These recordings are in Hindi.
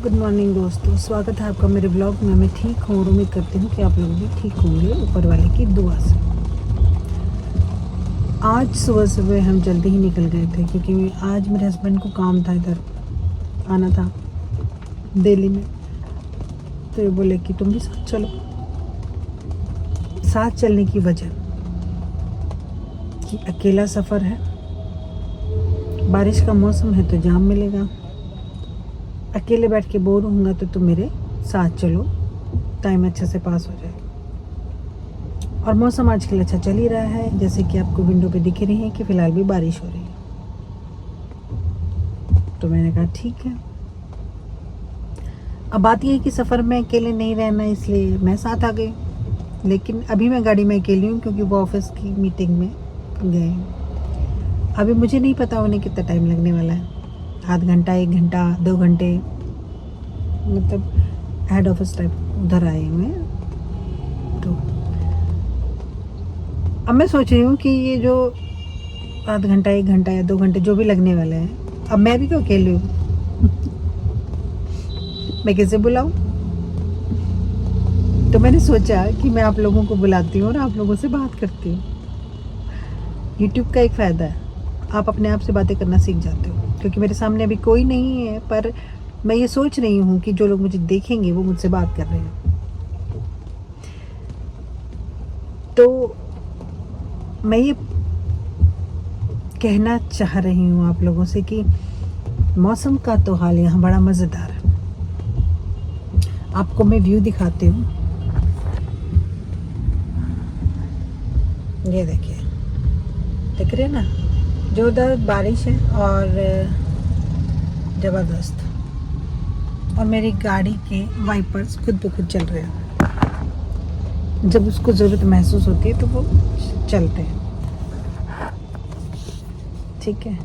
गुड मॉर्निंग दोस्तों, स्वागत है आपका मेरे ब्लॉग में। मैं ठीक हूँ और उम्मीद करती हूँ कि आप लोग भी ठीक होंगे ऊपर वाले की दुआ से। आज सुबह सुबह हम जल्दी ही निकल गए थे क्योंकि आज मेरे हस्बैंड को काम था, इधर आना था दिल्ली में। तो ये बोले कि तुम भी साथ चलो। साथ चलने की वजह कि अकेला सफ़र है, बारिश का मौसम है तो जाम मिलेगा, अकेले बैठ के बोर होऊंगा तो तुम मेरे साथ चलो, टाइम अच्छे से पास हो जाए। और मौसम आजकल अच्छा चल ही रहा है, जैसे कि आपको विंडो पे दिख रही है कि फ़िलहाल भी बारिश हो रही है। तो मैंने कहा ठीक है। अब बात यह है कि सफ़र में अकेले नहीं रहना, इसलिए मैं साथ आ गई। लेकिन अभी मैं गाड़ी में अकेली हूँ क्योंकि वो ऑफिस की मीटिंग में गए हैं। अभी मुझे नहीं पता उन्हें कितना टाइम लगने वाला है, आध घंटा, 1 घंटा, 2 घंटे, मतलब हेड ऑफिस टाइप उधर आए हुए हैं। तो अब मैं सोच रही हूँ कि ये जो आध घंटा, 1 घंटा या 2 घंटे जो भी लगने वाले हैं, अब मैं भी तो अकेली हूँ मैं किसे बुलाऊँ? तो मैंने सोचा कि मैं आप लोगों को बुलाती हूँ और आप लोगों से बात करती हूँ। यूट्यूब का एक फ़ायदा है, आप अपने आप से बातें करना सीख जाते हो। क्योंकि मेरे सामने अभी कोई नहीं है, पर मैं ये सोच रही हूँ कि जो लोग मुझे देखेंगे वो मुझसे बात कर रहे हैं। तो मैं ये कहना चाह रही हूँ आप लोगों से कि मौसम का तो हाल यहाँ बड़ा मज़ेदार है। आपको मैं व्यू दिखाती हूँ, ये देखिए, दिख रहे हैं ना, जोरदार बारिश है और ज़बरदस्त। और मेरी गाड़ी के वाइपर्स खुद ब खुद चल रहे हैं, जब उसको ज़रूरत महसूस होती है तो वो चलते हैं। ठीक है।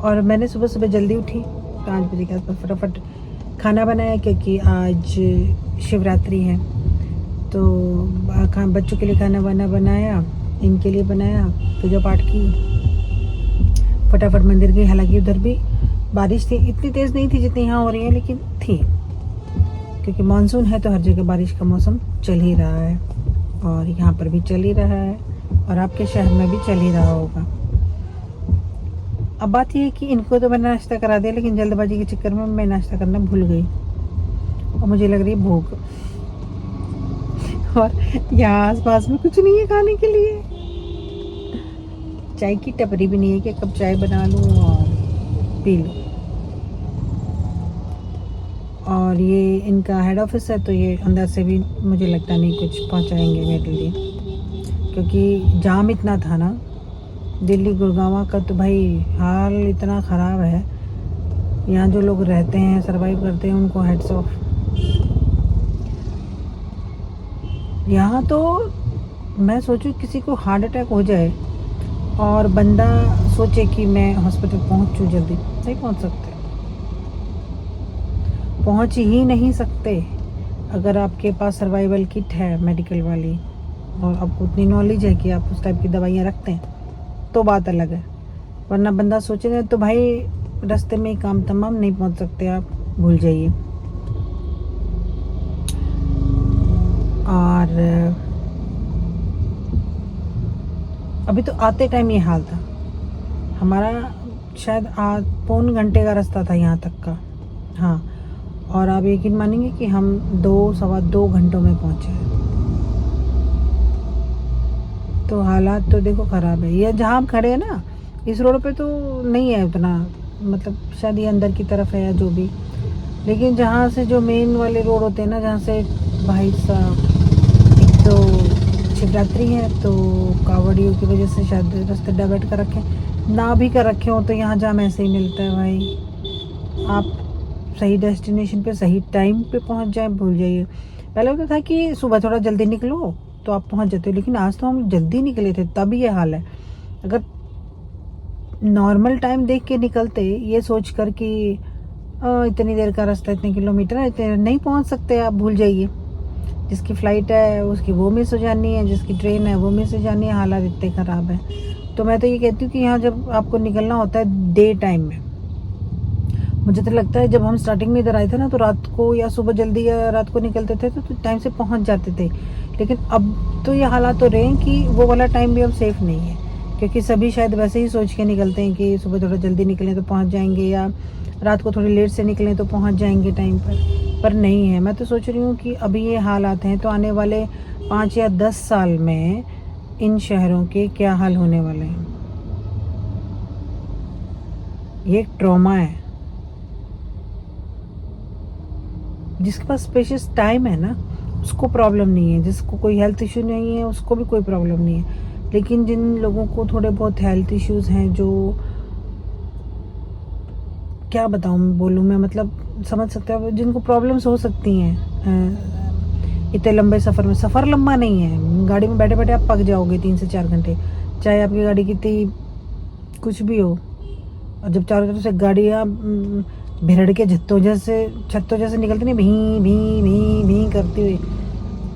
और मैंने सुबह सुबह जल्दी उठी, 5 बजे के आसपास फटाफट खाना बनाया क्योंकि आज शिवरात्रि है। तो बच्चों के लिए खाना वाना बनाया, इनके लिए बनाया, पूजा पाठ की, फटाफट मंदिर गई। हालांकि उधर भी बारिश थी, इतनी तेज़ नहीं थी जितनी यहाँ हो रही है, लेकिन थी, क्योंकि मानसून है तो हर जगह बारिश का मौसम चल ही रहा है। और यहाँ पर भी चल ही रहा है और आपके शहर में भी चल ही रहा होगा। अब बात यह है कि इनको तो मैंने नाश्ता करा दिया, लेकिन जल्दबाजी के चक्कर में मैं नाश्ता करना भूल गई और मुझे लग रही है भूख। और यहाँ आसपास में कुछ नहीं है खाने के लिए, चाय की टपरी भी नहीं है कि कप चाय बना लूँ और पी लूँ। और ये इनका हेड ऑफिस है तो ये अंदर से भी मुझे लगता नहीं कुछ पहुँचाएंगे मेरे लिए, क्योंकि जाम इतना था ना दिल्ली गुड़गांव का, तो भाई हाल इतना ख़राब है। यहाँ जो लोग रहते हैं, सरवाइव करते हैं, उनको हेड्स ऑफ। यहाँ तो मैं सोचूं किसी को हार्ट अटैक हो जाए और बंदा सोचे कि मैं हॉस्पिटल पहुँचूँ जल्दी, नहीं पहुँच सकते, पहुँच ही नहीं सकते। अगर आपके पास सर्वाइवल किट है मेडिकल वाली और आपको उतनी नॉलेज है कि आप उस टाइप की दवाइयाँ रखते हैं तो बात अलग है, वरना बंदा सोचेगा तो भाई रास्ते में ही काम तमाम, नहीं पहुँच सकते आप, भूल जाइए। और अभी तो आते टाइम ये हाल था हमारा, शायद 3 घंटे का रास्ता था यहाँ तक का। हाँ, और आप यकीन मानेंगे कि हम 2 घंटों में पहुँचे। तो हालात तो देखो ख़राब है। ये जहाँ हम खड़े हैं ना, इस रोड पे तो नहीं है उतना, मतलब शायद ये अंदर की तरफ है या जो भी, लेकिन जहाँ से जो मेन वाले रोड होते हैं ना, जहाँ से भाई साहब, एक तो शिवरात्रि है तो कावड़ियों की वजह से शायद रास्ते डाइवर्ट कर रखे, ना भी कर रखे हो तो यहाँ जाम ऐसे ही मिलता है भाई। आप सही डेस्टिनेशन पे सही टाइम पे पहुँच जाए, भूल जाइए। पहले होता था कि सुबह थोड़ा जल्दी निकलो तो आप पहुँच जाते हो, लेकिन आज तो हम जल्दी निकले थे तब ये हाल है। अगर नॉर्मल टाइम देख के निकलते, ये सोच कर कि इतनी देर का रास्ता, इतने किलोमीटर है, इतने नहीं पहुँच सकते, आप भूल जाइए। जिसकी फ़्लाइट है उसकी वो मिस हो जानी है, जिसकी ट्रेन है वो मिस हो जानी है, हालात इतने ख़राब है। तो मैं तो ये कहती हूँ कि यहाँ जब आपको निकलना होता है डे टाइम में, मुझे तो लगता है जब हम स्टार्टिंग में इधर आए थे ना, तो रात को या सुबह जल्दी या रात को निकलते थे तो टाइम से पहुंच जाते थे। लेकिन अब तो ये हालात हो रहे हैं कि वो वाला टाइम भी अब सेफ़ नहीं है, क्योंकि सभी शायद वैसे ही सोच के निकलते हैं कि सुबह थोड़ा जल्दी निकलें तो पहुंच जाएंगे, या रात को थोड़ी लेट से निकलें तो पहुंच जाएंगे टाइम पर नहीं है। मैं तो सोच रही हूँ कि अभी ये हालात हैं तो आने वाले 5 या 10 साल में इन शहरों के क्या हाल होने वाले हैं। ये एक ट्रॉमा है। जिसके पास स्पेशियस टाइम है ना, उसको प्रॉब्लम नहीं है, जिसको कोई हेल्थ इशू नहीं है उसको भी कोई प्रॉब्लम नहीं है। लेकिन जिन लोगों को थोड़े बहुत हेल्थ इश्यूज़ हैं, जो क्या बताऊँ बोलूँ मैं, मतलब समझ सकते हो, जिनको प्रॉब्लम्स हो सकती हैं इतने लंबे सफ़र में। सफ़र लंबा नहीं है, गाड़ी में बैठे बैठे आप पक जाओगे 3 से 4 घंटे, चाहे आपकी गाड़ी कितनी कुछ भी हो। और जब चारों तरफ से गाड़ियाँ भिड़ड़ के छत्तों जैसे निकलती नहीं, भी भी भी भी करती हुई,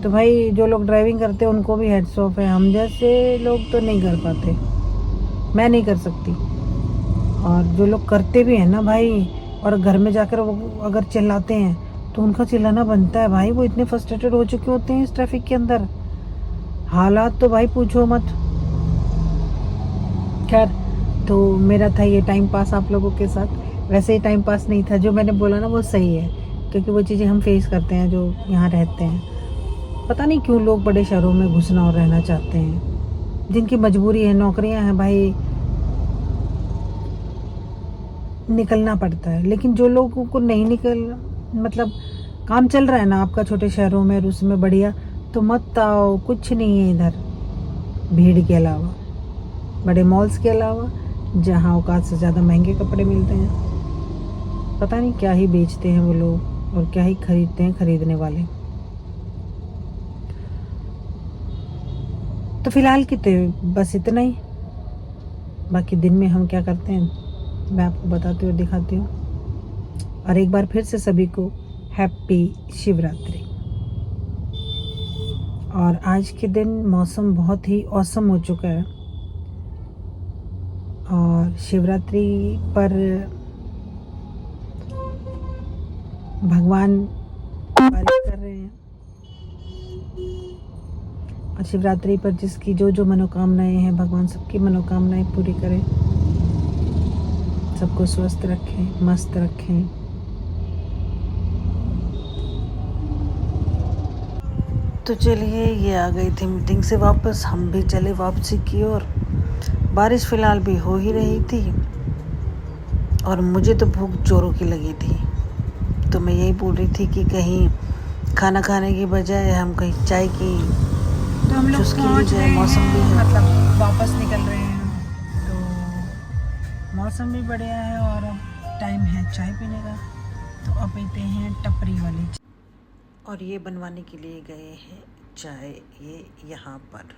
तो भाई जो लोग ड्राइविंग करते हैं उनको भी हेड्स ऑफ है। हम जैसे लोग तो नहीं कर पाते, मैं नहीं कर सकती। और जो लोग करते भी हैं ना भाई, और घर में जाकर वो अगर चिल्लाते हैं तो उनका चिल्लाना बनता है भाई, वो इतने फ्रस्ट्रेटेड हो चुके होते हैं इस ट्रैफिक के अंदर। हालात तो भाई पूछो मत। खैर, तो मेरा था ये टाइम पास आप लोगों के साथ। वैसे ही टाइम पास नहीं था, जो मैंने बोला ना वो सही है, क्योंकि वो चीज़ें हम फेस करते हैं जो यहाँ रहते हैं। पता नहीं क्यों लोग बड़े शहरों में घुसना और रहना चाहते हैं, जिनकी मजबूरी है, नौकरियाँ हैं भाई, निकलना पड़ता है। लेकिन जो लोगों को नहीं मतलब काम चल रहा है ना आपका छोटे शहरों में और उसमें बढ़िया, तो मत आओ, कुछ नहीं है इधर भीड़ के अलावा, बड़े मॉल्स के अलावा, जहाँ औकात से ज़्यादा महंगे कपड़े मिलते हैं। पता नहीं क्या ही बेचते हैं वो लोग और क्या ही खरीदते हैं खरीदने वाले। तो फिलहाल बस इतना ही। बाकी दिन में हम क्या करते हैं मैं आपको बताती हूँ, दिखाती हूँ। और एक बार फिर से सभी को हैप्पी शिवरात्रि। और आज के दिन मौसम बहुत ही औसम हो चुका है, और शिवरात्रि पर भगवान बारिश कर रहे हैं। और शिवरात्रि पर जिसकी जो मनोकामनाएं हैं, भगवान सबकी मनोकामनाएं पूरी करें, सबको स्वस्थ रखें, मस्त रखें। तो चलिए, ये आ गई थी मीटिंग से वापस, हम भी चले वापसी की ओर। बारिश फ़िलहाल भी हो ही रही थी और मुझे तो भूख जोरों की लगी थी। तो मैं यही बोल रही थी कि कहीं खाना खाने की बजाय हम कहीं चाय की तो हम लोग पहुँच रहे मौसम भी हैं, है, मतलब वापस निकल रहे हैं। तो मौसम भी बढ़िया है और अब टाइम है चाय पीने का। तो अब पीते हैं टपरी वाली चाय। और ये बनवाने के लिए गए हैं चाय ये यहाँ पर।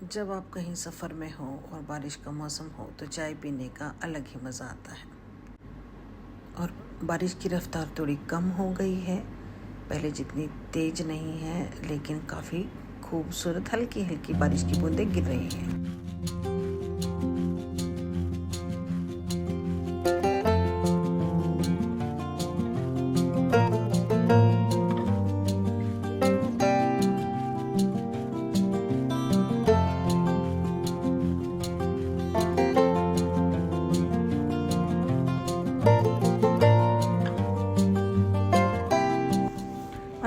जब आप कहीं सफ़र में हो और बारिश का मौसम हो तो चाय पीने का अलग ही मज़ा आता है। और बारिश की रफ्तार थोड़ी कम हो गई है, पहले जितनी तेज़ नहीं है, लेकिन काफ़ी खूबसूरत हल्की हल्की बारिश की बूंदें गिर रही हैं।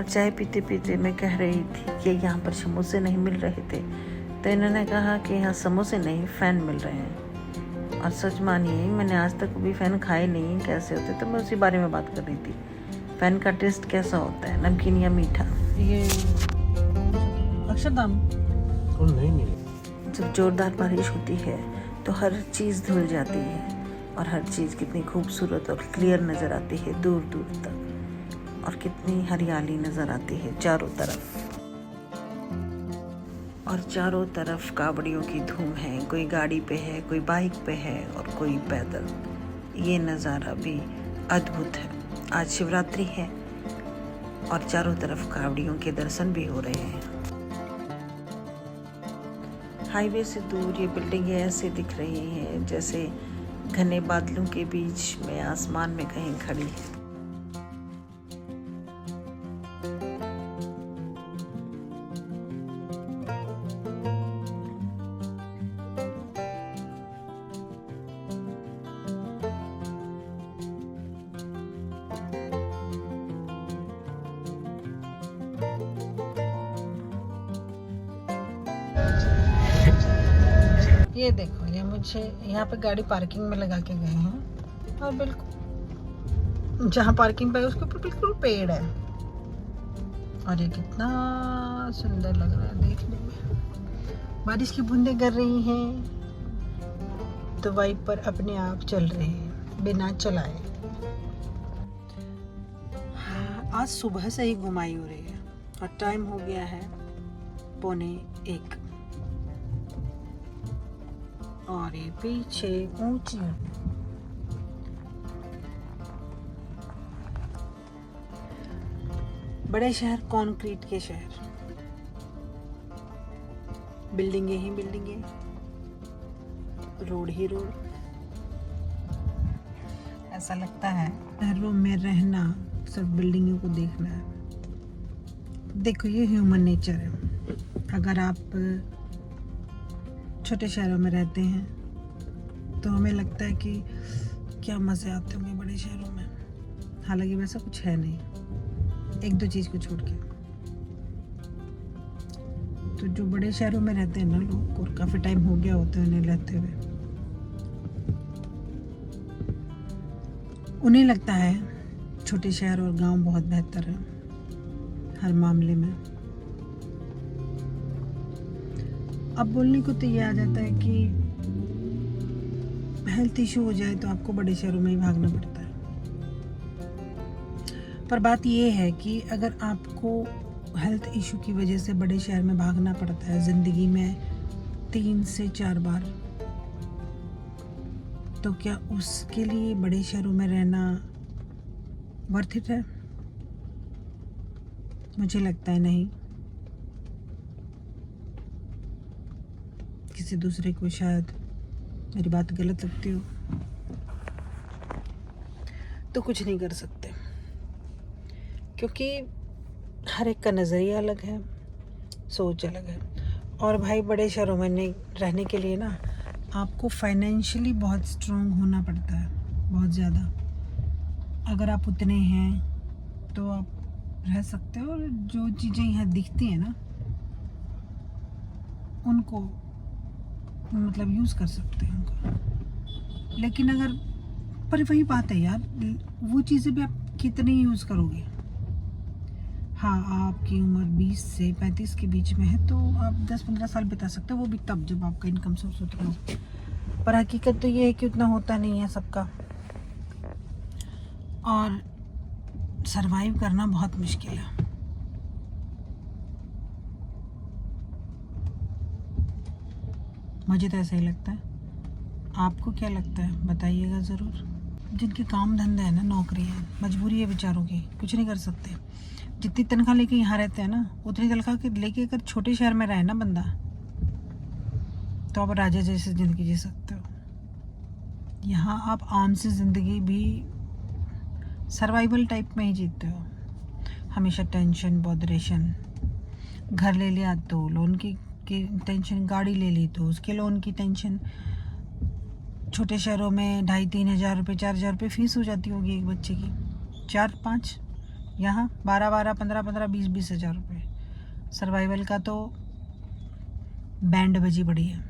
चाय पीते पीते मैं कह रही थी कि यहाँ पर समोसे नहीं मिल रहे थे, तो इन्होंने कहा कि यहाँ समोसे नहीं फ़ैन मिल रहे हैं। और सच मानिए, मैंने आज तक भी फ़ैन खाए नहीं, कैसे होते, तो मैं उसी बारे में बात कर रही थी। फ़ैन का टेस्ट कैसा होता है, नमकीन या मीठा? ये अक्षरधाम जब ज़ोरदार बारिश होती है तो हर चीज़ धुल जाती है और हर चीज़ कितनी खूबसूरत और क्लियर नज़र आती है दूर दूर तक, और कितनी हरियाली नज़र आती है चारों तरफ। और चारों तरफ कावड़ियों की धूम है, कोई गाड़ी पे है, कोई बाइक पे है और कोई पैदल। ये नज़ारा भी अद्भुत है। आज शिवरात्रि है और चारों तरफ कावड़ियों के दर्शन भी हो रहे हैं। हाईवे से दूर ये बिल्डिंगें ऐसे दिख रही हैं जैसे घने बादलों के बीच मैं आसमान में कहीं खड़ी। ये देखो, ये मुझे यहाँ पे गाड़ी पार्किंग में लगा के गए हैं और बिल्कुल जहाँ पार्किंग पे है उसके ऊपर बिल्कुल पेड़ है और ये कितना सुंदर लग रहा है देखने में। बारिश की बूंदें गिर रही हैं तो वाइपर अपने आप चल रहे हैं बिना चलाए। आज सुबह से ही घुमाई हो रही है और टाइम हो गया है 12:45 और ये पीछे ऊंची बड़े शहर, कंक्रीट के शहर, बिल्डिंगे ही बिल्डिंगे, रोड ही रोड। ऐसा लगता है शहरों में रहना सिर्फ बिल्डिंगों को देखना है। देखो ये ह्यूमन नेचर है। अगर आप छोटे शहरों में रहते हैं तो हमें लगता है कि क्या मज़े आते होंगे बड़े शहरों में, हालांकि वैसा कुछ है नहीं, एक दो चीज़ को छोड़ के। तो जो बड़े शहरों में रहते हैं ना लोग, और काफ़ी टाइम हो गया होता है उन्हें रहते हुए, उन्हें लगता है छोटे शहर और गांव बहुत बेहतर है हर मामले में। अब बोलने को तो ये आ जाता है कि हेल्थ इशू हो जाए तो आपको बड़े शहरों में ही भागना पड़ता है। पर बात ये है कि अगर आपको हेल्थ इशू की वजह से बड़े शहर में भागना पड़ता है ज़िंदगी में 3 से 4 बार, तो क्या उसके लिए बड़े शहरों में रहना वर्थ इट है? मुझे लगता है नहीं। किसी दूसरे को शायद मेरी बात गलत लगती हो तो कुछ नहीं कर सकते, क्योंकि हर एक का नज़रिया अलग है, सोच अलग है। और भाई बड़े शहरों में नहीं रहने के लिए ना आपको फाइनेंशियली बहुत स्ट्रॉन्ग होना पड़ता है, बहुत ज़्यादा। अगर आप उतने हैं तो आप रह सकते हो और जो चीज़ें यहाँ दिखती हैं ना उनको मतलब यूज़ कर सकते हैं उनको। लेकिन अगर पर वही बात है यार, वो चीज़ें भी आप कितनी यूज़ करोगे। हाँ, आपकी उम्र 20 से 35 के बीच में है तो आप 10-15 साल बिता सकते हो, वो भी तब जब आपका इनकम सोर्स उतना हो। पर हकीकत तो ये है कि उतना होता नहीं है सबका, और सरवाइव करना बहुत मुश्किल है। मुझे तो ऐसा ही लगता है। आपको क्या लगता है बताइएगा ज़रूर। जिनके काम धंधा है ना, नौकरी है, मजबूरी है बेचारों की, कुछ नहीं कर सकते। जितनी तनख्वाह लेके यहाँ रहते हैं ना, उतनी तनख्वाह के लेके अगर छोटे शहर में रहे ना बंदा, तो आप राजा जैसे ज़िंदगी जी सकते हो। यहाँ आप आम सी ज़िंदगी भी सर्वाइवल टाइप में ही जीते हो। हमेशा टेंशन, बॉदरेशन, घर ले लिया तो लोन की टेंशन, गाड़ी ले ली तो उसके लोन की टेंशन। छोटे शहरों में 2,500-3 हज़ार रुपये, 4 हज़ार रुपये फीस हो जाती होगी एक बच्चे की, 4-5, यहाँ 12-12, 15-15, 20-20 हज़ार रुपये। सर्वाइवल का तो बैंड बजी पड़ी है।